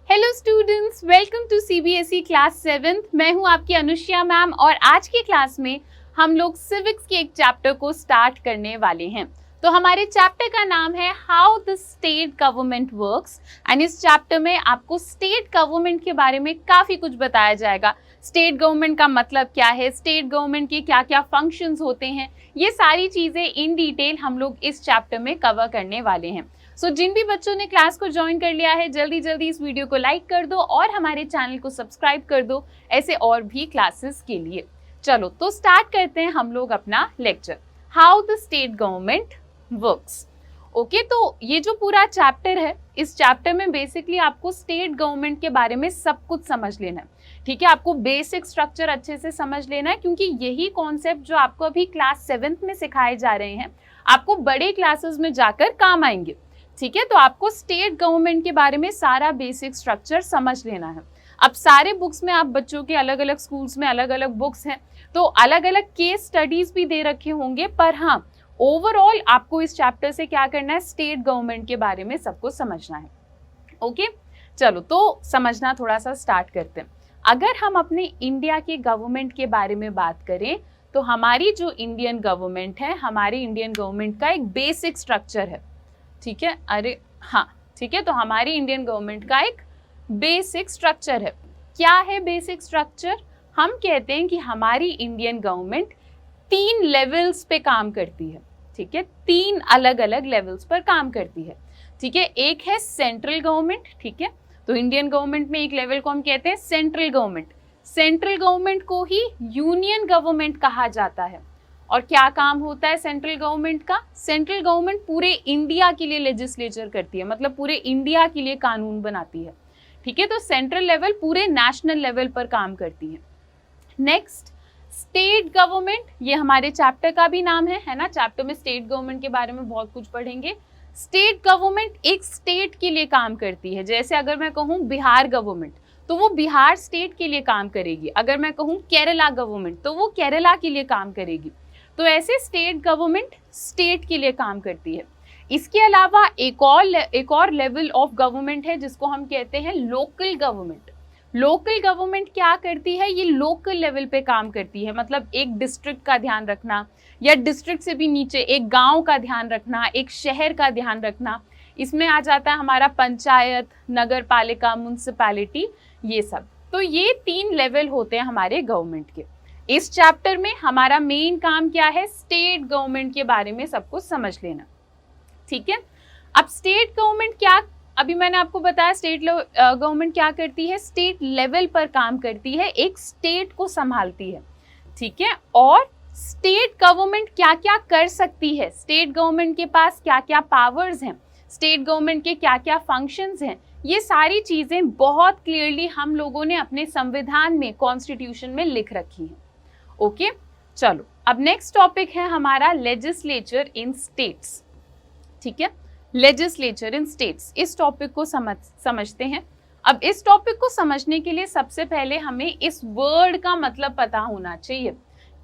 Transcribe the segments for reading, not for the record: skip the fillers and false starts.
Hello students, welcome to CBSE class 7th। मैं हूं आपकी अनुष्या मैम और आज की क्लास में हम लोग सिविक्स के एक चैप्टर को स्टार्ट करने वाले हैं। तो हमारे चैप्टर का नाम है how the state government works and इस चैप्टर में आपको स्टेट गवर्नमेंट के बारे में काफ़ी कुछ बताया जाएगा। स्टेट गवर्नमेंट का मतलब क्या है, स्टेट गवर्नमेंट के क्या क्या फंक्शंस होते हैं, ये सारी चीज़ें इन डिटेल हम लोग इस चैप्टर में कवर करने वाले हैं। जिन भी बच्चों ने क्लास को ज्वाइन कर लिया है जल्दी जल्दी इस वीडियो को लाइक कर दो और हमारे चैनल को सब्सक्राइब कर दो ऐसे और भी क्लासेस के लिए। चलो तो स्टार्ट करते हैं हम लोग अपना lecture, how the state government works. Okay, तो ये जो पूरा चैप्टर है, इस चैप्टर में बेसिकली आपको स्टेट गवर्नमेंट के बारे में सब कुछ समझ लेना है। ठीक है, आपको बेसिक स्ट्रक्चर अच्छे से समझ लेना है क्योंकि यही कॉन्सेप्ट जो आपको अभी क्लास 7th में सिखाए जा रहे हैं आपको बड़े क्लासेस में जाकर काम आएंगे। ठीक है, तो आपको स्टेट गवर्नमेंट के बारे में सारा बेसिक स्ट्रक्चर समझ लेना है। अब सारे बुक्स में आप बच्चों के अलग अलग स्कूल्स में अलग अलग बुक्स हैं तो अलग अलग केस स्टडीज भी दे रखे होंगे, पर हाँ ओवरऑल आपको इस चैप्टर से क्या करना है, स्टेट गवर्नमेंट के बारे में सब कुछ समझना है। ओके, चलो तो समझना थोड़ा सा स्टार्ट करते हैं। अगर हम अपने इंडिया के गवर्नमेंट के बारे में बात करें तो हमारी जो इंडियन गवर्नमेंट है, हमारी इंडियन गवर्नमेंट का एक बेसिक स्ट्रक्चर है। ठीक है, अरे हाँ ठीक है, तो हमारी इंडियन गवर्नमेंट का एक बेसिक स्ट्रक्चर है। क्या है बेसिक स्ट्रक्चर? हम कहते हैं कि हमारी इंडियन गवर्नमेंट 3 लेवल्स पे काम करती है। ठीक है, 3 अलग अलग लेवल्स पर काम करती है। ठीक है, एक है सेंट्रल गवर्नमेंट। ठीक है, तो इंडियन गवर्नमेंट में एक लेवल को हम कहते हैं सेंट्रल गवर्नमेंट। सेंट्रल गवर्नमेंट को ही यूनियन गवर्नमेंट कहा जाता है। और क्या काम होता है सेंट्रल गवर्नमेंट का? सेंट्रल गवर्नमेंट पूरे इंडिया के लिए लेजिस्लेचर करती है, मतलब पूरे इंडिया के लिए कानून बनाती है। ठीक है, तो सेंट्रल लेवल पूरे नेशनल लेवल पर काम करती है। नेक्स्ट स्टेट गवर्नमेंट, ये हमारे चैप्टर का भी नाम है ना। चैप्टर में स्टेट गवर्नमेंट के बारे में बहुत कुछ पढ़ेंगे। स्टेट गवर्नमेंट एक स्टेट के लिए काम करती है। जैसे अगर मैं कहूँ बिहार गवर्नमेंट तो वो बिहार स्टेट के लिए काम करेगी। अगर मैं कहूँ केरला गवर्नमेंट तो वो केरला के लिए काम करेगी। तो ऐसे स्टेट गवर्नमेंट स्टेट के लिए काम करती है। इसके अलावा एक और लेवल ऑफ गवर्नमेंट है जिसको हम कहते हैं लोकल गवर्नमेंट। लोकल गवर्नमेंट क्या करती है? ये लोकल लेवल पे काम करती है, मतलब एक डिस्ट्रिक्ट का ध्यान रखना या डिस्ट्रिक्ट से भी नीचे एक गांव का ध्यान रखना, एक शहर का ध्यान रखना। इसमें आ जाता है हमारा पंचायत, नगर पालिका, म्युनिसिपैलिटी, ये सब। तो ये 3 लेवल होते हैं हमारे गवर्नमेंट के। इस चैप्टर में हमारा मेन काम क्या है? स्टेट गवर्नमेंट के बारे में सब कुछ समझ लेना। ठीक है, अब स्टेट गवर्नमेंट क्या, अभी मैंने आपको बताया स्टेट गवर्नमेंट क्या करती है, स्टेट लेवल पर काम करती है, एक स्टेट को संभालती है। ठीक है, और स्टेट गवर्नमेंट क्या क्या कर सकती है, स्टेट गवर्नमेंट के पास क्या क्या पावर्स हैं, स्टेट गवर्नमेंट के क्या क्या फंक्शंस हैं, ये सारी चीजें बहुत क्लियरली हम लोगों ने अपने संविधान में, कॉन्स्टिट्यूशन में लिख रखी हैं। ओके, चलो अब नेक्स्ट टॉपिक है हमारा लेजिस्लेचर इन स्टेट्स। ठीक है, लेजिस्लेचर इन स्टेट्स, इस टॉपिक को समझते हैं। अब इस टॉपिक को समझने के लिए सबसे पहले हमें इस वर्ड का मतलब पता होना चाहिए।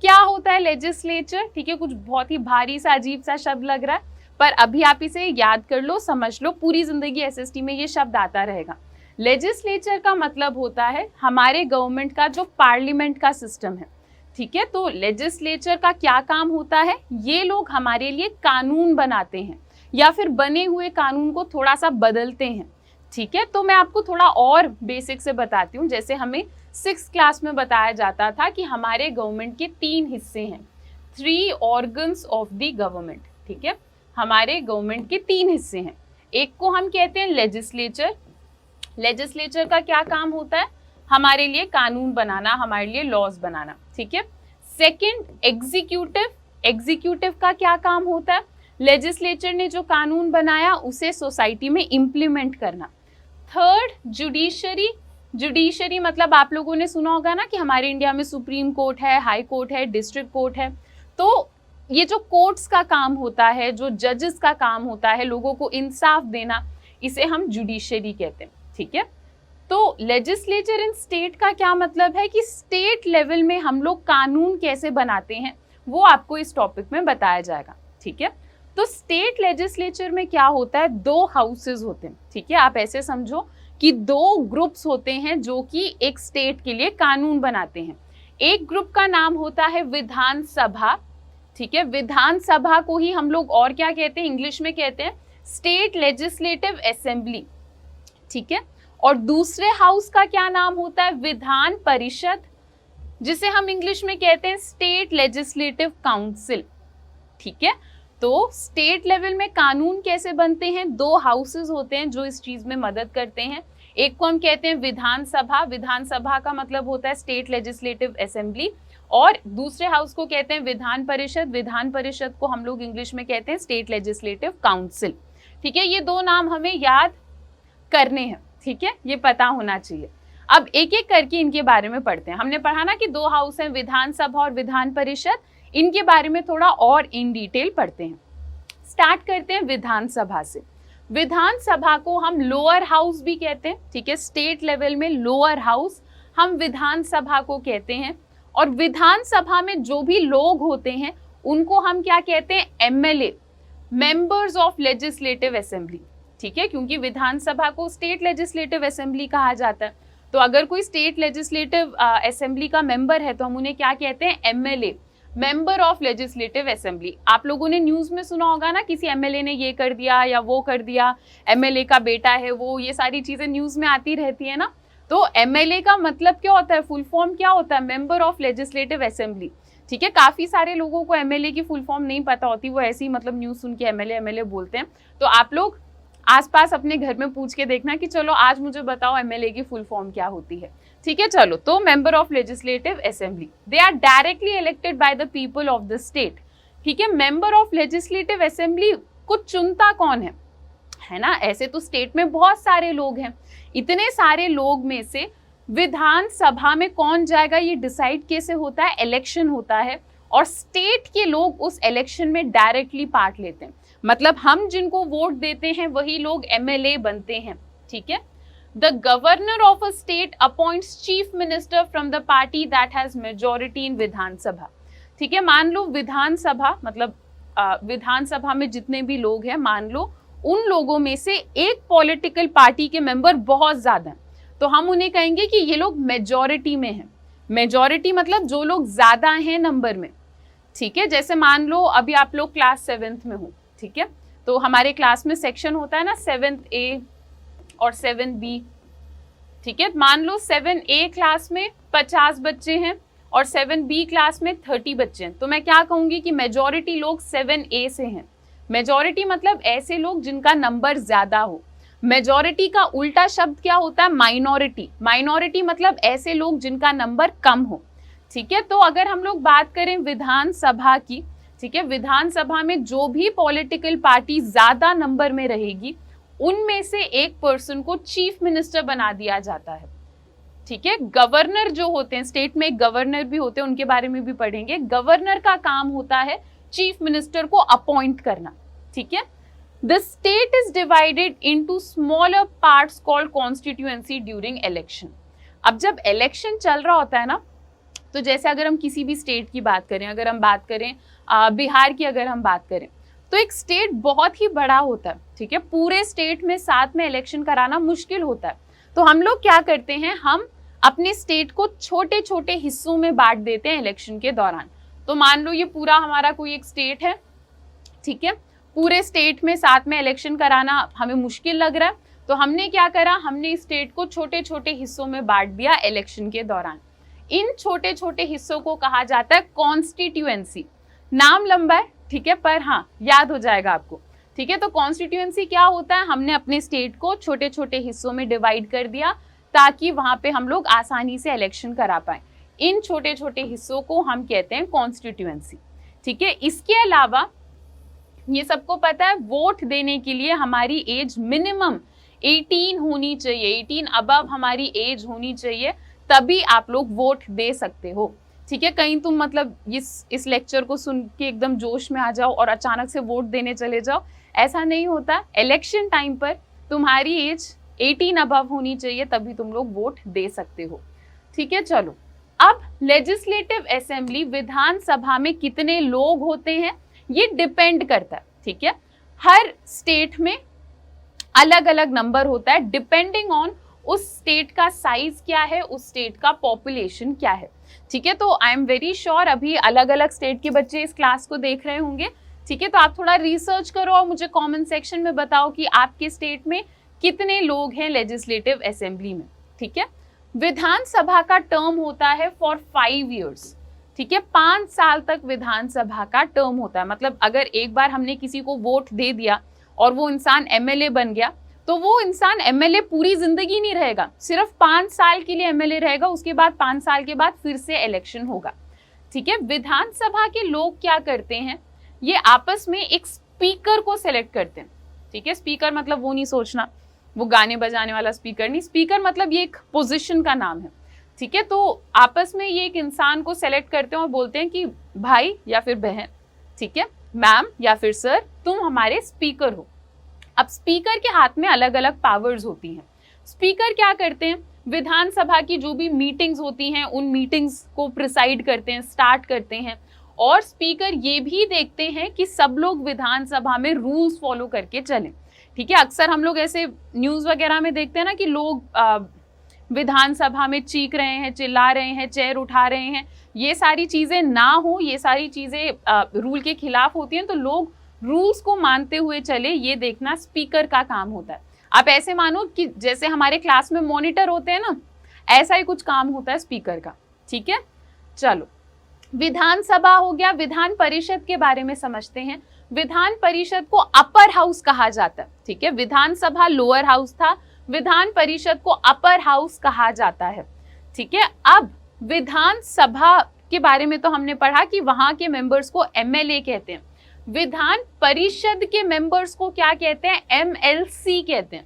क्या होता है लेजिस्लेचर? ठीक है, कुछ बहुत ही भारी सा अजीब सा शब्द लग रहा है, पर अभी आप इसे याद कर लो, समझ लो, पूरी जिंदगी एसएसटी में ये शब्द आता रहेगा। लेजिस्लेचर का मतलब होता है हमारे गवर्नमेंट का जो पार्लियामेंट का सिस्टम है। ठीक है, तो लेजिस्लेचर का क्या काम होता है? ये लोग हमारे लिए कानून बनाते हैं या फिर बने हुए कानून को थोड़ा सा बदलते हैं। ठीक है, तो मैं आपको थोड़ा और बेसिक से बताती हूँ। जैसे हमें 6th क्लास में बताया जाता था कि हमारे गवर्नमेंट के 3 हिस्से हैं, 3 ऑर्गन्स ऑफ द गवर्नमेंट। ठीक है, हमारे गवर्नमेंट के 3 हिस्से हैं। एक को हम कहते हैं लेजिस्लेचर। लेजिस्लेचर का क्या काम होता है? हमारे लिए कानून बनाना, हमारे लिए लॉज बनाना। ठीक है, सेकंड एग्जीक्यूटिव। एग्जीक्यूटिव का क्या काम होता है? लेजिस्लेचर ने जो कानून बनाया उसे सोसाइटी में इम्प्लीमेंट करना। Third judiciary. जुडिशरी मतलब आप लोगों ने सुना होगा ना कि हमारे इंडिया में सुप्रीम कोर्ट है, हाई कोर्ट है, डिस्ट्रिक्ट कोर्ट है। तो ये जो कोर्ट्स का काम होता है, जो जजेस का काम होता है, लोगों को इंसाफ देना, इसे हम जुडिशरी कहते हैं। ठीक है, तो लेजिस्लेचर इन स्टेट का क्या मतलब है कि स्टेट लेवल में हम लोग कानून कैसे बनाते हैं वो आपको इस टॉपिक में बताया जाएगा। ठीक है, तो स्टेट लेजिस्लेचर में क्या होता है, 2 हाउसेज होते हैं, ठीक है। आप ऐसे समझो कि 2 ग्रुप्स होते हैं जो कि एक स्टेट के लिए कानून बनाते हैं। एक ग्रुप का नाम होता है विधानसभा, ठीक है। विधानसभा को ही हम लोग और क्या कहते हैं, इंग्लिश में कहते हैं स्टेट लेजिस्लेटिव असेंबली, ठीक है। और दूसरे हाउस का क्या नाम होता है, विधान परिषद, जिसे हम इंग्लिश में कहते हैं स्टेट लेजिस्लेटिव काउंसिल, ठीक है। तो स्टेट लेवल में कानून कैसे बनते हैं, 2 हाउसेस होते हैं जो इस चीज में मदद करते हैं। एक को हम कहते हैं विधानसभा, विधानसभा का मतलब होता है स्टेट लेजिस्लेटिव असेंबली, और दूसरे हाउस को कहते हैं विधान परिषद, विधान परिषद को हम लोग इंग्लिश में कहते हैं स्टेट लेजिस्लेटिव काउंसिल, ठीक है। ये 2 नाम हमें याद करने हैं, ठीक है, ये पता होना चाहिए। अब एक एक करके इनके बारे में पढ़ते हैं। हमने पढ़ा ना कि 2 हाउस हैं, विधानसभा और विधान परिषद, इनके बारे में थोड़ा और इन डिटेल पढ़ते हैं। स्टार्ट करते हैं विधानसभा से। विधानसभा को हम लोअर हाउस भी कहते हैं, ठीक है। स्टेट लेवल में लोअर हाउस हम विधानसभा को कहते हैं। और विधानसभा में जो भी लोग होते हैं उनको हम क्या कहते हैं, MLA, members of legislative assembly, ठीक है, क्योंकि विधानसभा को स्टेट लेजिस्लेटिव असेंबली कहा जाता है। तो अगर कोई स्टेट लेजिस्लेटिव असेंबली का मेंबर है तो हम उन्हें क्या कहते हैं, MLA, member of legislative assembly. आप लोगों ने न्यूज में सुना होगा ना, किसी एमएलए ने ये कर दिया या वो कर दिया, एमएलए का बेटा है वो, ये सारी चीजें न्यूज में आती रहती है ना। तो एमएलए का मतलब क्या होता है, फुल फॉर्म क्या होता है, मेंबर ऑफ लेजिस्लेटिव असेंबली, ठीक है। काफी सारे लोगों को एमएलए की फुल फॉर्म नहीं पता होती, वो ऐसी मतलब न्यूज सुन के एमएलए एमएलए बोलते हैं। तो आप लोग आसपास अपने घर में पूछ के देखना कि चलो आज मुझे बताओ एमएलए की फुल फॉर्म क्या होती है, ठीक है। चलो, तो member of legislative assembly, they are directly elected by the people of the state, ठीक है। मेंबर ऑफ लेजिस्लेटिव असेंबली को चुनता कौन है ना। ऐसे तो स्टेट में बहुत सारे लोग हैं, इतने सारे लोग में से विधानसभा में कौन जाएगा ये डिसाइड कैसे होता है, इलेक्शन होता है, और स्टेट के लोग उस इलेक्शन में डायरेक्टली पार्ट लेते हैं। मतलब हम जिनको वोट देते हैं वही लोग एमएलए बनते हैं, ठीक है। The governor of a state appoints chief minister from the party that has majority in Vidhan Sabha, ठीक है। मान लो विधानसभा मतलब विधानसभा में जितने भी लोग हैं, मान लो उन लोगों में से एक पॉलिटिकल पार्टी के मेंबर बहुत ज्यादा हैं, तो हम उन्हें कहेंगे कि ये लोग मेजॉरिटी में हैं। मेजॉरिटी मतलब जो लोग ज्यादा हैं नंबर में, ठीक है। जैसे मान लो अभी आप लोग क्लास 7th में हो, ठीक है, तो हमारे क्लास में सेक्शन होता है ना 7th A और 7B, ठीक है। मान लो 7A क्लास में 50 बच्चे हैं और 7B क्लास में 30 बच्चे हैं, तो मैं क्या कहूंगी कि मेजॉरिटी लोग 7A से हैं। मेजॉरिटी मतलब ऐसे लोग जिनका नंबर ज्यादा हो। मेजॉरिटी का उल्टा शब्द क्या होता है, माइनॉरिटी। माइनॉरिटी मतलब ऐसे लोग जिनका नंबर कम हो, ठीक है। तो अगर हम लोग बात करें विधानसभा की, ठीक है, विधानसभा में जो भी पॉलिटिकल पार्टी ज्यादा नंबर में रहेगी उनमें से एक पर्सन को चीफ मिनिस्टर बना दिया जाता है, ठीक है। गवर्नर जो होते हैं, स्टेट में गवर्नर भी होते हैं, उनके बारे में भी पढ़ेंगे। गवर्नर का काम होता है चीफ मिनिस्टर को अपॉइंट करना, ठीक है। The state is divided into smaller parts called constituency during election. अब जब इलेक्शन चल रहा होता है ना, तो जैसे अगर हम किसी भी स्टेट की बात करें, अगर हम बात करें बिहार की अगर हम बात करें, तो एक स्टेट बहुत ही बड़ा होता है, ठीक है। पूरे स्टेट में साथ में इलेक्शन कराना मुश्किल होता है। तो हम लोग क्या करते हैं, हम अपने स्टेट को छोटे छोटे हिस्सों में बांट देते हैं इलेक्शन के दौरान। तो मान लो ये पूरा हमारा कोई एक स्टेट है, ठीक है, पूरे स्टेट में साथ में इलेक्शन कराना हमें मुश्किल लग रहा है, तो हमने क्या करा, हमने इस स्टेट को छोटे छोटे हिस्सों में बांट दिया इलेक्शन के दौरान। इन छोटे छोटे हिस्सों को कहा जाता है कॉन्स्टिट्यूएंसी। नाम लंबा है, ठीक है, पर हाँ याद हो जाएगा आपको, ठीक है। तो कॉन्स्टिट्यूएंसी क्या होता है, हमने अपने स्टेट को छोटे छोटे हिस्सों में डिवाइड कर दिया ताकि वहां पे हम लोग आसानी से इलेक्शन करा पाए। इन छोटे छोटे हिस्सों को हम कहते हैं कॉन्स्टिट्यूएंसी, ठीक है। इसके अलावा ये सबको पता है, वोट देने के लिए हमारी एज मिनिमम 18 होनी चाहिए, 18 अबव हमारी एज होनी चाहिए, तभी आप लोग वोट दे सकते हो, ठीक है। कहीं तुम मतलब इस लेक्चर को सुन के एकदम जोश में आ जाओ और अचानक से वोट देने चले जाओ, ऐसा नहीं होता। इलेक्शन टाइम पर तुम्हारी एज 18 अबव होनी चाहिए, तभी तुम लोग वोट दे सकते हो, ठीक है। चलो, अब लेजिस्लेटिव असेंबली विधानसभा में कितने लोग होते हैं ये डिपेंड करता है, ठीक है, हर स्टेट में अलग अलग नंबर होता है डिपेंडिंग ऑन उस स्टेट का साइज क्या है, उस स्टेट का पॉपुलेशन क्या है। ठीक है, तो आई एम वेरी श्योर अभी अलग अलग स्टेट के बच्चे इस क्लास को देख रहे होंगे। ठीक है, तो आप थोड़ा रिसर्च करो और मुझे कमेंट सेक्शन में बताओ कि आपके स्टेट में कितने लोग हैं लेजिस्लेटिव असेंबली में। ठीक है, विधानसभा का टर्म होता है फॉर 5 इयर्स। ठीक है, 5 साल तक विधानसभा का टर्म होता है। मतलब अगर एक बार हमने किसी को वोट दे दिया और वो इंसान एमएलए बन गया, तो वो इंसान एमएलए पूरी जिंदगी नहीं रहेगा, सिर्फ 5 साल के लिए एमएलए रहेगा। उसके बाद 5 साल के बाद फिर से इलेक्शन होगा। ठीक है, विधानसभा के लोग क्या करते हैं, ये आपस में एक स्पीकर को सिलेक्ट करते हैं। ठीक है, स्पीकर मतलब वो नहीं सोचना वो गाने बजाने वाला स्पीकर नहीं, स्पीकर मतलब ये एक पोजीशन का नाम है। ठीक है, तो आपस में ये एक इंसान को सेलेक्ट करते हैं और बोलते हैं कि भाई या फिर बहन, ठीक है, मैम या फिर सर, तुम हमारे स्पीकर हो। अब स्पीकर के हाथ में अलग अलग पावर्स होती हैं। स्पीकर क्या करते हैं, विधानसभा की जो भी मीटिंग्स होती हैं उन मीटिंग्स को प्रिसाइड करते हैं, स्टार्ट करते हैं। और स्पीकर ये भी देखते हैं कि सब लोग विधानसभा में रूल्स फॉलो करके चलें। ठीक है, अक्सर हम लोग ऐसे न्यूज़ वगैरह में देखते हैं ना कि लोग विधानसभा में चीख रहे हैं, चिल्ला रहे हैं, चेयर उठा रहे हैं। ये सारी चीज़ें ना हो, ये सारी चीज़ें रूल के खिलाफ होती हैं, तो लोग रूल्स को मानते हुए चले, ये देखना स्पीकर का काम होता है। आप ऐसे मानो कि जैसे हमारे क्लास में मॉनिटर होते हैं ना, ऐसा ही कुछ काम होता है स्पीकर का। ठीक है, चलो विधानसभा हो गया। विधान परिषद के बारे में समझते हैं। विधान परिषद को अपर हाउस कहा जाता है। ठीक है, विधानसभा लोअर हाउस था, विधान परिषद को अपर हाउस कहा जाता है। ठीक है, अब विधानसभा के बारे में तो हमने पढ़ा कि वहां के मेंबर्स को एमएलए कहते हैं। विधान परिषद के मेंबर्स को क्या कहते हैं, एमएलसी कहते हैं।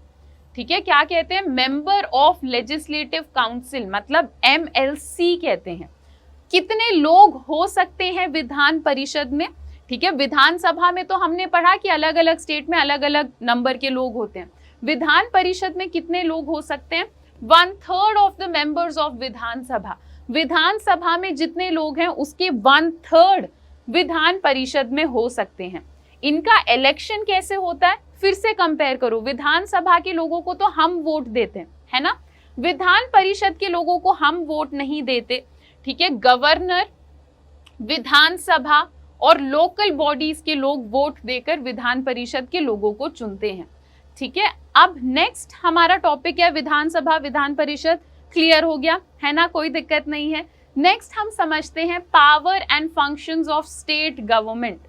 ठीक है, क्या कहते हैं, मेंबर ऑफ लेजिस्लेटिव काउंसिल, मतलब एमएलसी कहते हैं। कितने लोग हो सकते हैं विधान परिषद में। ठीक है, विधानसभा में तो हमने पढ़ा कि अलग अलग स्टेट में अलग अलग नंबर के लोग होते हैं। विधान परिषद में कितने लोग हो सकते हैं, 1/3 ऑफ द मेंबर्स ऑफ विधानसभा। विधानसभा में जितने लोग हैं उसके 1/3 विधान परिषद में हो सकते हैं। इनका इलेक्शन कैसे होता है, फिर से कंपेयर करो। विधानसभा के लोगों को तो हम वोट देते हैं, है ना, विधान परिषद के लोगों को हम वोट नहीं देते। ठीक है, गवर्नर, विधानसभा और लोकल बॉडीज के लोग वोट देकर विधान परिषद के लोगों को चुनते हैं। ठीक है, अब नेक्स्ट हमारा टॉपिक है विधानसभा, विधान परिषद। क्लियर हो गया है ना, कोई दिक्कत नहीं है। नेक्स्ट हम समझते हैं power and functions of state government.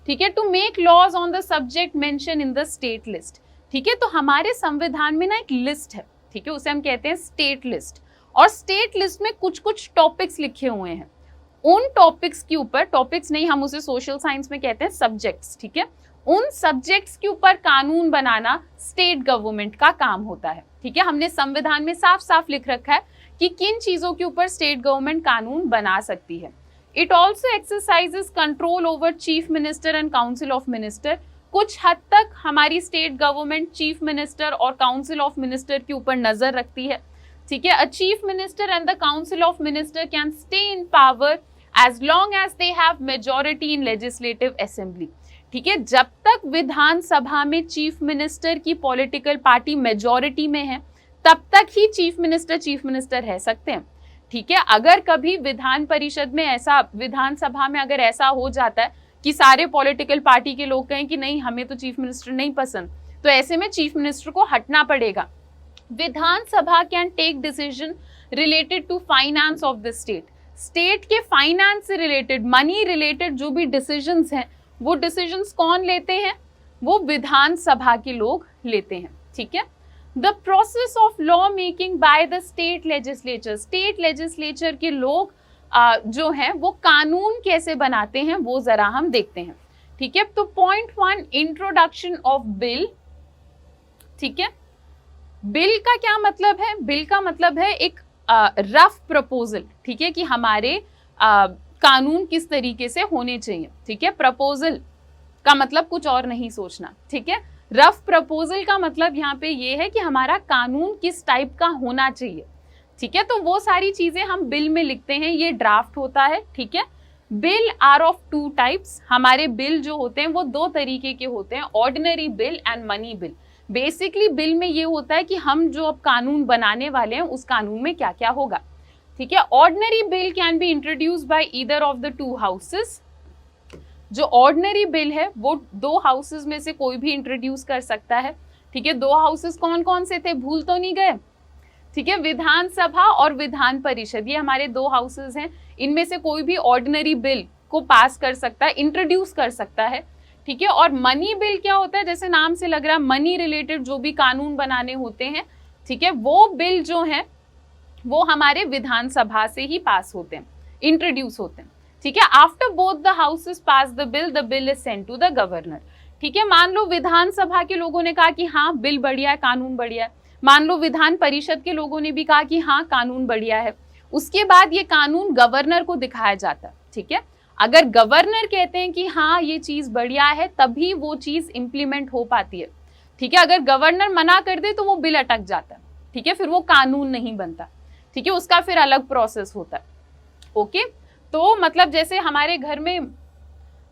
ठीक है, to make laws on the subject mention in the state list. ठीक है, तो हमारे संविधान में ना एक लिस्ट है। ठीक है, उसे हम कहते हैं स्टेट लिस्ट। और स्टेट लिस्ट में कुछ कुछ टॉपिक्स लिखे हुए हैं। उन टॉपिक्स के ऊपर, टॉपिक्स नहीं, हम उसे सोशल साइंस में कहते हैं सब्जेक्ट्स। ठीक है, उन सब्जेक्ट्स के ऊपर कानून बनाना स्टेट गवर्नमेंट का काम होता है। ठीक है, हमने संविधान में साफ साफ लिख रखा है कि किन चीजों के ऊपर स्टेट गवर्नमेंट कानून बना सकती है। It also exercises control over chief minister and council of minister. कुछ हद तक हमारी स्टेट गवर्नमेंट चीफ मिनिस्टर और काउंसिल ऑफ मिनिस्टर के ऊपर नजर रखती है। ठीक है, a chief minister and the council of minister can stay in power as long as they have majority in legislative assembly। ठीक है, जब तक विधानसभा में चीफ मिनिस्टर की पॉलिटिकल पार्टी मेजॉरिटी में है तब तक ही चीफ मिनिस्टर रह सकते हैं। ठीक है, अगर कभी विधान परिषद में ऐसा, विधानसभा में अगर ऐसा हो जाता है कि सारे पॉलिटिकल पार्टी के लोग कहें कि नहीं हमें तो चीफ मिनिस्टर नहीं पसंद, तो ऐसे में चीफ मिनिस्टर को हटना पड़ेगा। Vidhan Sabha can take decision related to finance of the state. State के फाइनेंस से रिलेटेड, मनी रिलेटेड जो भी डिसीजंस हैं, वो डिसीजंस कौन लेते हैं, वो विधानसभा के लोग लेते हैं। ठीक है, the process of law making by the state legislature. State legislature के लोग जो हैं वो कानून कैसे बनाते हैं वो जरा हम देखते हैं। ठीक है, तो पॉइंट 1, इंट्रोडक्शन ऑफ बिल। ठीक है, बिल का क्या मतलब है, बिल का मतलब है एक रफ प्रपोजल। ठीक है, कि हमारे कानून किस तरीके से होने चाहिए। ठीक है, प्रपोजल का मतलब कुछ और नहीं सोचना। ठीक है, रफ प्रपोजल का मतलब यहाँ पे ये है कि हमारा कानून किस टाइप का होना चाहिए। ठीक है, तो वो सारी चीजें हम बिल में लिखते हैं, ये ड्राफ्ट होता है। ठीक है, bill are of two types. हमारे बिल जो होते हैं वो दो तरीके के होते हैं, ordinary bill and money bill. Basically bill में ये होता है कि हम जो अब कानून बनाने वाले हैं उस कानून में क्या क्या होगा, ठीक है। Ordinary bill can be introduced by either of the two houses. जो ऑर्डिनरी बिल है वो दो हाउसेस में से कोई भी इंट्रोड्यूस कर सकता है, ठीक है। दो हाउसेस कौन कौन से थे, भूल तो नहीं गए, ठीक है। विधानसभा और विधान परिषद, ये हमारे दो हाउसेस हैं। इनमें से कोई भी ऑर्डिनरी बिल को पास कर सकता है, इंट्रोड्यूस कर सकता है, ठीक है। और मनी बिल क्या होता है, जैसे नाम से लग रहा है मनी रिलेटेड जो भी कानून बनाने होते हैं, ठीक है, वो बिल जो है वो हमारे विधानसभा से ही पास होते हैं, इंट्रोड्यूस होते हैं, ठीक है। After both the houses pass the bill is sent to the governor, ठीक है। मान लो विधानसभा के लोगों ने कहा कि हाँ बिल बढ़िया है, कानून बढ़िया है। मान लो विधान परिषद के लोगों ने भी कहा कि हाँ कानून बढ़िया है। उसके बाद ये कानून गवर्नर को दिखाया जाता है, ठीक है। अगर गवर्नर कहते हैं कि हाँ ये चीज बढ़िया है, तभी वो चीज इंप्लीमेंट हो पाती है, ठीक है। अगर गवर्नर मना कर दे तो वो बिल अटक जाता है, ठीक है, फिर वो कानून नहीं बनता, ठीक है, उसका फिर अलग प्रोसेस होता है। ओके, तो मतलब जैसे हमारे घर में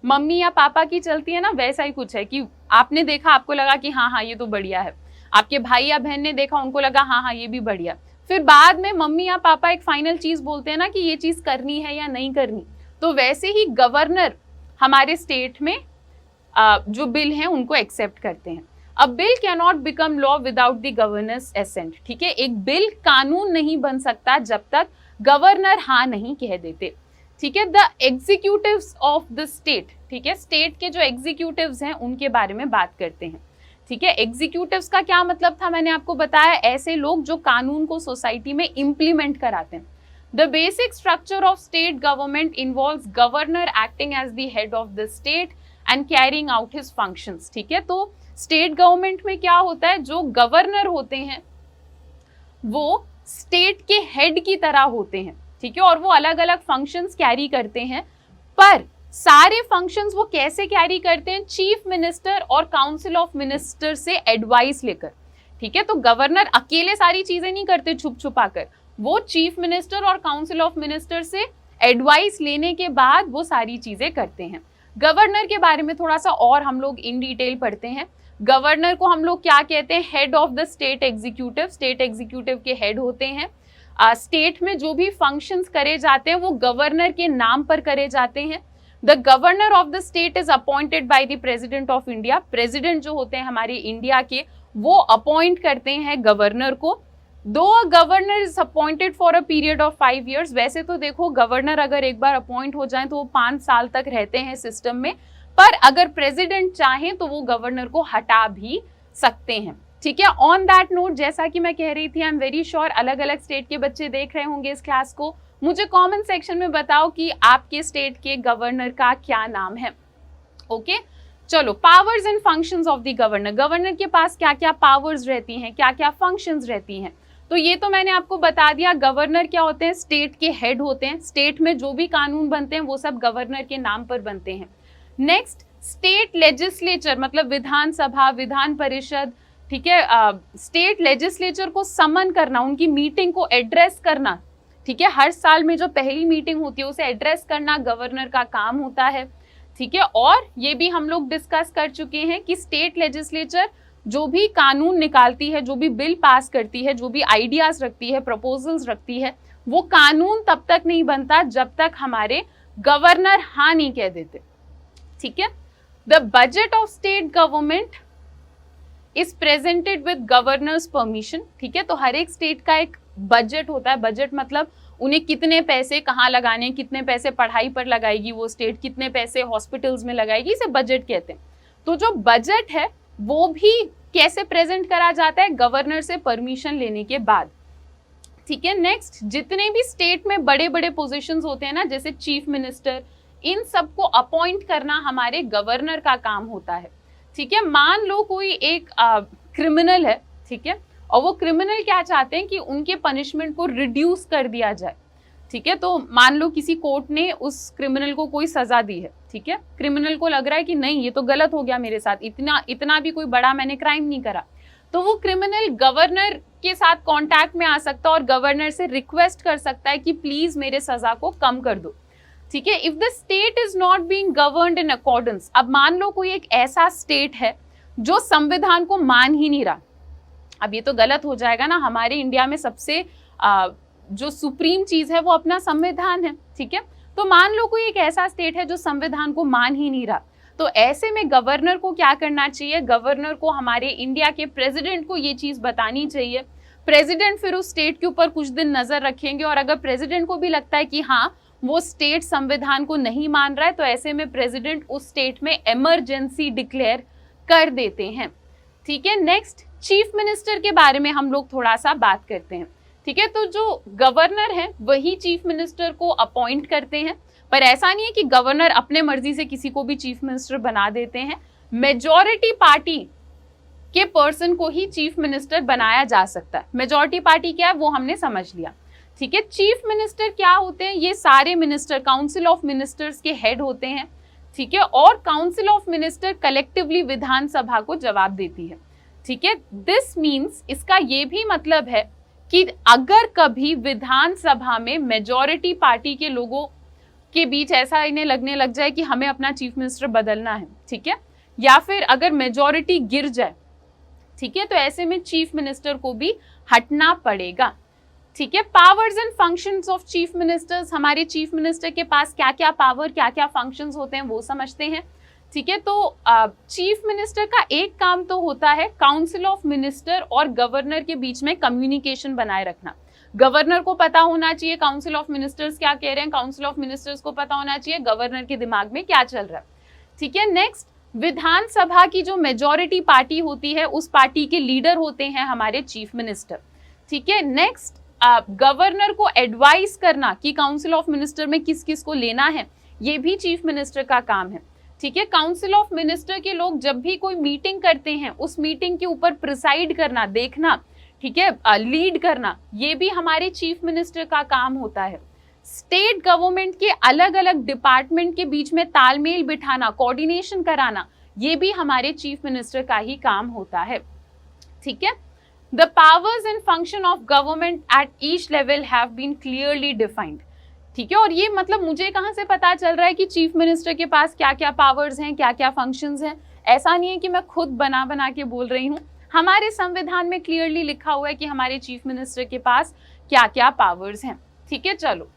मम्मी या पापा की चलती है ना, वैसा ही कुछ है कि आपने देखा, आपको लगा कि हाँ हाँ ये तो बढ़िया है, आपके भाई या बहन ने देखा, उनको लगा हाँ हाँ ये भी बढ़िया, फिर बाद में मम्मी या पापा एक फाइनल चीज बोलते हैं ना कि ये चीज करनी है या नहीं करनी। तो वैसे ही गवर्नर हमारे स्टेट में जो बिल हैं उनको एक्सेप्ट करते हैं। अब bill can not become law without the governor's assent, ठीक है। एक बिल कानून नहीं बन सकता जब तक गवर्नर हाँ नहीं कह देते, ठीक है। The executives of the state, ठीक है, स्टेट के जो एग्जीक्यूटिव्स हैं उनके बारे में बात करते हैं, ठीक है। एग्जीक्यूटिव्स का क्या मतलब था, मैंने आपको बताया, ऐसे लोग जो कानून को सोसाइटी में इंप्लीमेंट कराते हैं। The basic structure of state government involves governor acting as the head of the state and carrying out his functions, ठीक है। तो स्टेट गवर्नमेंट में क्या होता है, जो गवर्नर होते हैं वो स्टेट के हेड की तरह होते हैं, ठीक है, और वो अलग अलग फंक्शंस कैरी करते हैं। पर सारे फंक्शंस वो कैसे कैरी करते हैं, चीफ मिनिस्टर और काउंसिल ऑफ मिनिस्टर से एडवाइस लेकर, ठीक है। तो गवर्नर अकेले सारी चीजें नहीं करते छुप छुपा कर, वो चीफ मिनिस्टर और काउंसिल ऑफ मिनिस्टर से एडवाइस लेने के बाद वो सारी चीजें करते हैं। गवर्नर के बारे में थोड़ा सा और हम लोग इन डिटेल पढ़ते हैं। गवर्नर को हम लोग क्या कहते हैं, head of the state executive, state executive के हेड होते हैं। स्टेट में जो भी फंक्शंस करे जाते हैं वो गवर्नर के नाम पर करे जाते हैं। The governor of the state is appointed by the president of India, president जो होते हैं हमारे इंडिया के वो अपॉइंट करते हैं गवर्नर को। दो governor is appointed for a period of 5 years, वैसे तो देखो गवर्नर अगर एक बार अपॉइंट हो जाए तो वो 5 साल तक रहते हैं सिस्टम में, पर अगर प्रेसिडेंट चाहें तो वो गवर्नर को हटा भी सकते हैं, ठीक है। ऑन दैट नोट, जैसा कि मैं कह रही थी, आई एम वेरी श्योर अलग अलग स्टेट के बच्चे देख रहे होंगे इस क्लास को। मुझे कमेंट सेक्शन में बताओ कि आपके स्टेट के गवर्नर का क्या नाम है। ओके, चलो, powers and functions of the governor, governor के पास क्या क्या पावर्स रहती हैं, क्या क्या फंक्शंस रहती हैं, तो ये तो मैंने आपको बता दिया। गवर्नर क्या होते हैं, स्टेट के हेड होते हैं, स्टेट में जो भी कानून बनते हैं वो सब गवर्नर के नाम पर बनते हैं। नेक्स्ट, स्टेट लेजिस्लेचर, मतलब विधानसभा, विधान परिषद, ठीक है, स्टेट लेजिस्लेचर को समन करना, उनकी मीटिंग को एड्रेस करना, ठीक है, हर साल में जो पहली मीटिंग होती है उसे एड्रेस करना गवर्नर का काम होता है, ठीक है। और ये भी हम लोग डिस्कस कर चुके हैं कि स्टेट लेजिस्लेचर जो भी कानून निकालती है, जो भी बिल पास करती है, जो भी आइडियाज रखती है, प्रपोजल्स रखती है, वो कानून तब तक नहीं बनता जब तक हमारे गवर्नर हाँ नहीं कह देते, ठीक है। The budget of state government is presented with governors permission, ठीक है। तो हर एक स्टेट का एक बजट होता है, बजट मतलब उन्हें कितने पैसे कहाँ लगाने, कितने पैसे पढ़ाई पर लगाएगी वो स्टेट, कितने पैसे हॉस्पिटल्स में लगाएगी, इसे बजट कहते हैं। तो जो बजट है वो भी कैसे प्रेजेंट करा जाता है, गवर्नर से परमिशन लेने के बाद, ठीक है। नेक्स्ट, जितने भी स्टेट में बड़े बड़े पोजीशंस होते हैं ना, जैसे चीफ मिनिस्टर, इन सबको अपॉइंट करना हमारे गवर्नर का काम होता है, ठीक है। मान लो कोई एक क्रिमिनल है, ठीक है, और वो क्रिमिनल क्या चाहते हैं कि उनके पनिशमेंट को रिड्यूस कर दिया जाए, ठीक है। तो मान लो किसी कोर्ट ने उस क्रिमिनल को कोई सजा दी है, ठीक है, क्रिमिनल को लग रहा है कि नहीं ये तो गलत हो गया मेरे साथ, इतना भी कोई बड़ा मैंने क्राइम नहीं करा, तो वो क्रिमिनल गवर्नर के साथ कांटेक्ट में आ सकता है और गवर्नर से रिक्वेस्ट कर सकता है कि प्लीज मेरे सजा को कम कर दो, ठीक है। If the state is not being governed in accordance, अब मान लो कोई एक ऐसा स्टेट है जो संविधान को मान ही नहीं रहा, अब ये तो गलत हो जाएगा ना, हमारे इंडिया में सबसे जो सुप्रीम चीज है वो अपना संविधान है, ठीक है। तो मान लो कोई एक ऐसा स्टेट है जो संविधान को मान ही नहीं रहा, तो ऐसे में गवर्नर को क्या करना चाहिए, गवर्नर को हमारे इंडिया के प्रेसिडेंट को ये चीज बतानी चाहिए। प्रेसिडेंट फिर उस स्टेट के ऊपर कुछ दिन नजर रखेंगे, और अगर प्रेसिडेंट को भी लगता है कि हाँ वो स्टेट संविधान को नहीं मान रहा है, तो ऐसे में प्रेसिडेंट उस स्टेट में इमरजेंसी डिक्लेयर कर देते हैं, ठीक है। नेक्स्ट, चीफ मिनिस्टर के बारे में हम लोग थोड़ा सा बात करते हैं, ठीक है। तो जो गवर्नर है वही चीफ मिनिस्टर को अपॉइंट करते हैं, पर ऐसा नहीं है कि गवर्नर अपने मर्जी से किसी को भी चीफ मिनिस्टर बना देते हैं। मेजॉरिटी पार्टी के पर्सन को ही चीफ मिनिस्टर बनाया जा सकता है। मेजॉरिटी पार्टी क्या है वो हमने समझ लिया, ठीक है। चीफ मिनिस्टर क्या होते हैं, ये सारे मिनिस्टर काउंसिल ऑफ मिनिस्टर्स के हेड होते हैं, ठीक है। और काउंसिल ऑफ मिनिस्टर कलेक्टिवली विधानसभा को जवाब देती है, ठीक है। दिस मीन्स, इसका ये भी मतलब है कि अगर कभी विधानसभा में मेजॉरिटी पार्टी के लोगों के बीच ऐसा इन्हें लगने लग जाए कि हमें अपना चीफ मिनिस्टर बदलना है, ठीक है, या फिर अगर मेजॉरिटी गिर जाए, ठीक है, तो ऐसे में चीफ मिनिस्टर को भी हटना पड़ेगा, ठीक है। Powers and functions of chief ministers, हमारे चीफ मिनिस्टर के पास क्या क्या पावर क्या क्या फंक्शंस होते हैं वो समझते हैं, ठीक है। तो चीफ मिनिस्टर का एक काम तो होता है काउंसिल ऑफ मिनिस्टर और गवर्नर के बीच में कम्युनिकेशन बनाए रखना। गवर्नर को पता होना चाहिए काउंसिल ऑफ मिनिस्टर्स क्या कह रहे हैं, काउंसिल ऑफ मिनिस्टर्स को पता होना चाहिए गवर्नर के दिमाग में क्या चल रहा है, ठीक है। नेक्स्ट, विधानसभा की जो मेजॉरिटी पार्टी होती है उस पार्टी के लीडर होते हैं हमारे चीफ मिनिस्टर, ठीक है। नेक्स्ट, गवर्नर को एडवाइस करना कि काउंसिल ऑफ मिनिस्टर में किस किस को लेना है, ये भी चीफ मिनिस्टर का काम है, ठीक है। काउंसिल ऑफ मिनिस्टर के लोग जब भी कोई मीटिंग करते हैं उस मीटिंग के ऊपर प्रिसाइड करना, देखना, ठीक है, लीड करना, ये भी हमारे चीफ मिनिस्टर का काम होता है। स्टेट गवर्नमेंट के अलग अलग डिपार्टमेंट के बीच में तालमेल बिठाना, कोऑर्डिनेशन कराना, ये भी हमारे चीफ मिनिस्टर का ही काम होता है, ठीक है। The powers and function of government at each level have been clearly defined, ठीक है। और ये मतलब मुझे कहाँ से पता चल रहा है कि चीफ मिनिस्टर के पास क्या क्या पावर्स हैं क्या क्या फंक्शंस हैं, ऐसा नहीं है कि मैं खुद बना बना के बोल रही हूँ, हमारे संविधान में क्लियरली लिखा हुआ है कि हमारे चीफ मिनिस्टर के पास क्या क्या पावर्स हैं, ठीक है। चलो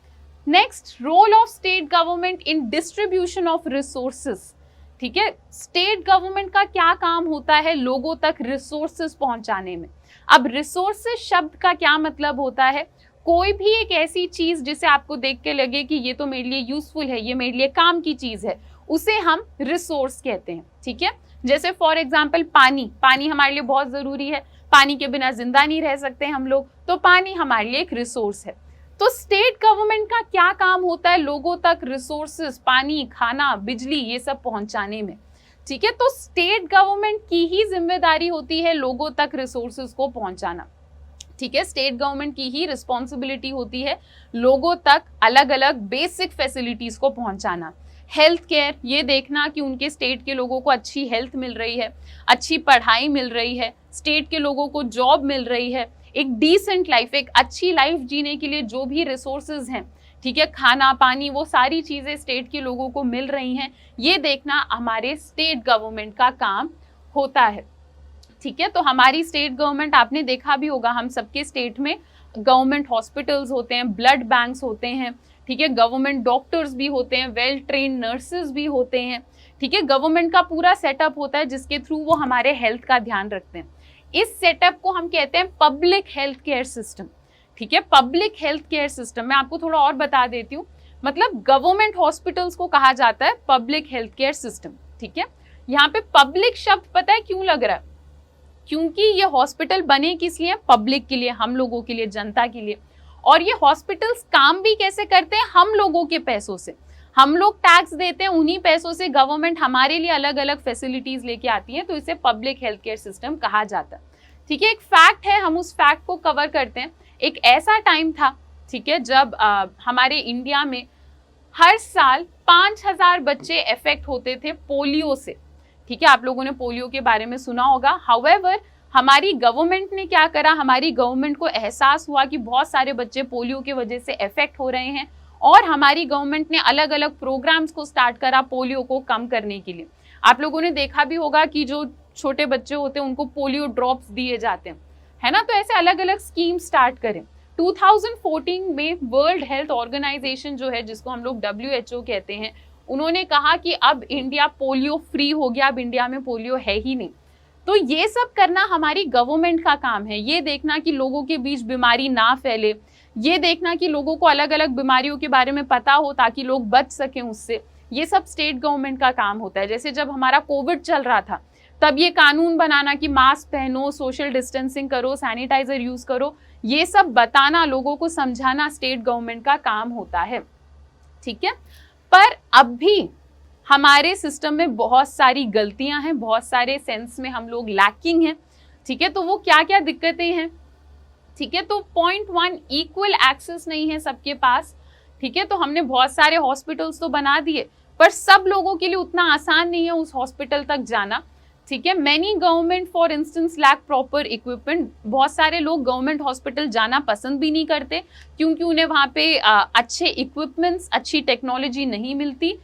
next, role of state government in distribution of resources, ठीक है। स्टेट गवर्नमेंट का क्या काम होता है लोगों तक रिसोर्सेस पहुंचाने में। अब रिसोर्सेस शब्द का क्या मतलब होता है, कोई भी एक ऐसी चीज जिसे आपको देख के लगे कि ये तो मेरे लिए यूजफुल है, ये मेरे लिए काम की चीज है, उसे हम रिसोर्स कहते हैं, ठीक है। जैसे फॉर एग्जाम्पल पानी, पानी हमारे लिए बहुत जरूरी है, पानी के बिना जिंदा नहीं रह सकते हम लोग, तो पानी हमारे लिए एक रिसोर्स है। तो स्टेट गवर्नमेंट का क्या काम होता है लोगों तक रिसोर्सेस, पानी, खाना, बिजली, ये सब पहुंचाने में, ठीक है। तो स्टेट गवर्नमेंट की ही जिम्मेदारी होती है लोगों तक रिसोर्सेज को पहुंचाना, ठीक है। स्टेट गवर्नमेंट की ही रिस्पॉन्सिबिलिटी होती है लोगों तक अलग अलग बेसिक फैसिलिटीज को पहुंचाना। हेल्थ केयर, ये देखना कि उनके स्टेट के लोगों को अच्छी हेल्थ मिल रही है, अच्छी पढ़ाई मिल रही है, स्टेट के लोगों को जॉब मिल रही है, एक डिसेंट लाइफ, एक अच्छी लाइफ जीने के लिए जो भी रिसोर्सेज हैं, ठीक है, खाना पानी, वो सारी चीजें स्टेट के लोगों को मिल रही हैं, ये देखना हमारे स्टेट गवर्नमेंट का काम होता है, ठीक है। तो हमारी स्टेट गवर्नमेंट, आपने देखा भी होगा हम सबके स्टेट में गवर्नमेंट हॉस्पिटल्स होते हैं, ब्लड बैंक्स होते हैं, ठीक है, गवर्नमेंट डॉक्टर्स भी होते हैं, वेल ट्रेन्ड नर्सेज भी होते हैं, ठीक है। गवर्नमेंट का पूरा सेटअप होता है जिसके थ्रू वो हमारे हेल्थ का ध्यान रखते हैं। इस सेटअप को हम कहते हैं पब्लिक हेल्थ केयर सिस्टम, ठीक है। पब्लिक हेल्थ केयर सिस्टम मैं आपको थोड़ा और बता देती हूँ, मतलब गवर्नमेंट हॉस्पिटल्स को कहा जाता है पब्लिक हेल्थ केयर सिस्टम, ठीक है। यहाँ पे पब्लिक शब्द पता है क्यों लग रहा है, क्योंकि ये हॉस्पिटल बने किस लिए, पब्लिक के लिए, हम लोगों के लिए, जनता के लिए। और ये हॉस्पिटल्स काम भी कैसे करते हैं, हम लोगों के पैसों से, हम लोग टैक्स देते हैं, उन्हीं पैसों से गवर्नमेंट हमारे लिए अलग अलग फैसिलिटीज लेके आती है, तो इसे पब्लिक हेल्थ केयर सिस्टम कहा जाता है, ठीक है। एक फैक्ट है, हम उस फैक्ट को कवर करते हैं। एक ऐसा टाइम था, ठीक है, जब हमारे इंडिया में हर साल 5000 बच्चे अफेक्ट होते थे पोलियो से, ठीक है। आप लोगों ने पोलियो के बारे में सुना होगा। हाउएवर हमारी गवर्नमेंट ने क्या करा, हमारी गवर्नमेंट को एहसास हुआ कि बहुत सारे बच्चे पोलियो की वजह से अफेक्ट हो रहे हैं, और हमारी गवर्नमेंट ने अलग अलग प्रोग्राम्स को स्टार्ट करा पोलियो को कम करने के लिए। आप लोगों ने देखा भी होगा कि जो छोटे बच्चे होते हैं उनको पोलियो ड्रॉप्स दिए जाते हैं, है ना। तो ऐसे अलग अलग स्कीम स्टार्ट करें। 2014 में वर्ल्ड हेल्थ ऑर्गेनाइजेशन जो है, जिसको हम लोग WHO कहते हैं, उन्होंने कहा कि अब इंडिया पोलियो फ्री हो गया, अब इंडिया में पोलियो है ही नहीं। तो ये सब करना हमारी गवर्नमेंट का काम है। ये देखना कि लोगों के बीच बीमारी ना फैले, ये देखना कि लोगों को अलग अलग बीमारियों के बारे में पता हो ताकि लोग बच सकें उससे, ये सब स्टेट गवर्नमेंट का काम होता है। जैसे जब हमारा कोविड चल रहा था तब ये कानून बनाना कि मास्क पहनो, सोशल डिस्टेंसिंग करो, सैनिटाइजर यूज करो, ये सब बताना, लोगों को समझाना स्टेट गवर्नमेंट का काम होता है, ठीक है। पर अब भी हमारे सिस्टम में बहुत सारी गलतियां हैं, बहुत सारे सेंस में हम लोग लैकिंग हैं, ठीक है। तो वो क्या क्या दिक्कतें हैं, ठीक है। तो पॉइंट 1, इक्वल एक्सेस नहीं है सबके पास, ठीक है। तो हमने बहुत सारे हॉस्पिटल्स तो बना दिए, पर सब लोगों के लिए उतना आसान नहीं है उस हॉस्पिटल तक जाना, ठीक है। Many government for instance lack proper equipment. बहुत सारे लोग गवर्नमेंट हॉस्पिटल जाना पसंद भी नहीं करते क्योंकि उन्हें वहाँ पे अच्छे इक्विपमेंट्स, अच्छी टेक्नोलॉजी नहीं मिलती।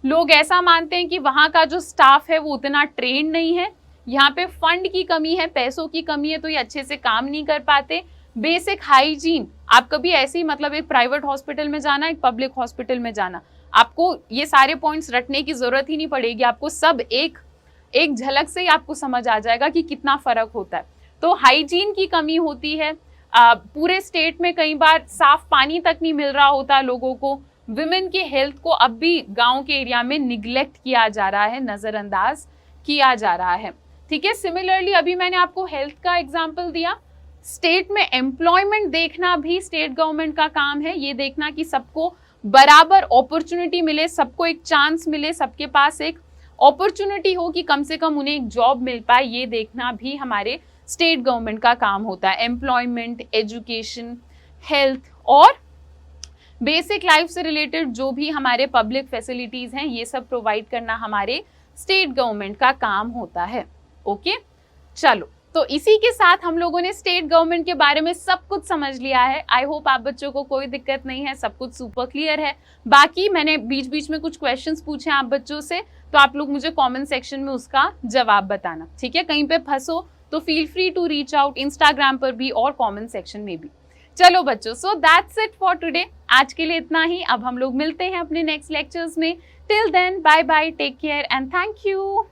लोग ऐसा मानते हैं कि वहाँ का जो स्टाफ है वो उतना ट्रेन नहीं है, यहाँ पे फंड की कमी है, पैसों की कमी है, तो ये अच्छे से काम नहीं कर पाते। बेसिक हाइजीन, आप कभी ऐसे ही मतलब एक प्राइवेट हॉस्पिटल में जाना, एक पब्लिक हॉस्पिटल में जाना, आपको ये सारे पॉइंट्स रटने की जरूरत ही नहीं पड़ेगी, आपको सब एक झलक से ही आपको समझ आ जाएगा कि कितना फर्क होता है। तो हाइजीन की कमी होती है, पूरे स्टेट में कई बार साफ पानी तक नहीं मिल रहा होता लोगों को। विमेन के हेल्थ को अब भी गांव के एरिया में निग्लेक्ट किया जा रहा है, नजरअंदाज किया जा रहा है, ठीक है। सिमिलरली अभी मैंने आपको हेल्थ का एग्जांपल दिया, स्टेट में एम्प्लॉयमेंट देखना भी स्टेट गवर्नमेंट का काम है। ये देखना कि सबको बराबर अपॉर्चुनिटी मिले, सबको एक चांस मिले, सबके पास एक अपॉर्चुनिटी हो कि कम से कम उन्हें एक जॉब मिल पाए, ये देखना भी हमारे स्टेट गवर्नमेंट का काम होता है। एम्प्लॉयमेंट, एजुकेशन, हेल्थ और बेसिक लाइफ से रिलेटेड जो भी हमारे पब्लिक फैसिलिटीज हैं, ये सब प्रोवाइड करना हमारे स्टेट गवर्नमेंट का काम होता है। ओके, चलो, तो इसी के साथ हम लोगों ने स्टेट गवर्नमेंट के बारे में सब कुछ समझ लिया है। आई होप आप बच्चों को कोई दिक्कत नहीं है, सब कुछ सुपर क्लियर है। बाकी मैंने बीच बीच में कुछ क्वेश्चंस पूछे आप बच्चों से, तो आप लोग मुझे कमेंट सेक्शन में उसका जवाब बताना, ठीक है। कहीं पे फंसो तो feel free to reach out, Instagram पर भी और कमेंट सेक्शन में भी। चलो बच्चों, so that's it for today. आज के लिए इतना ही। अब हम लोग मिलते हैं अपने नेक्स्ट लेक्चर्स में। Till then, bye bye, take care and thank you.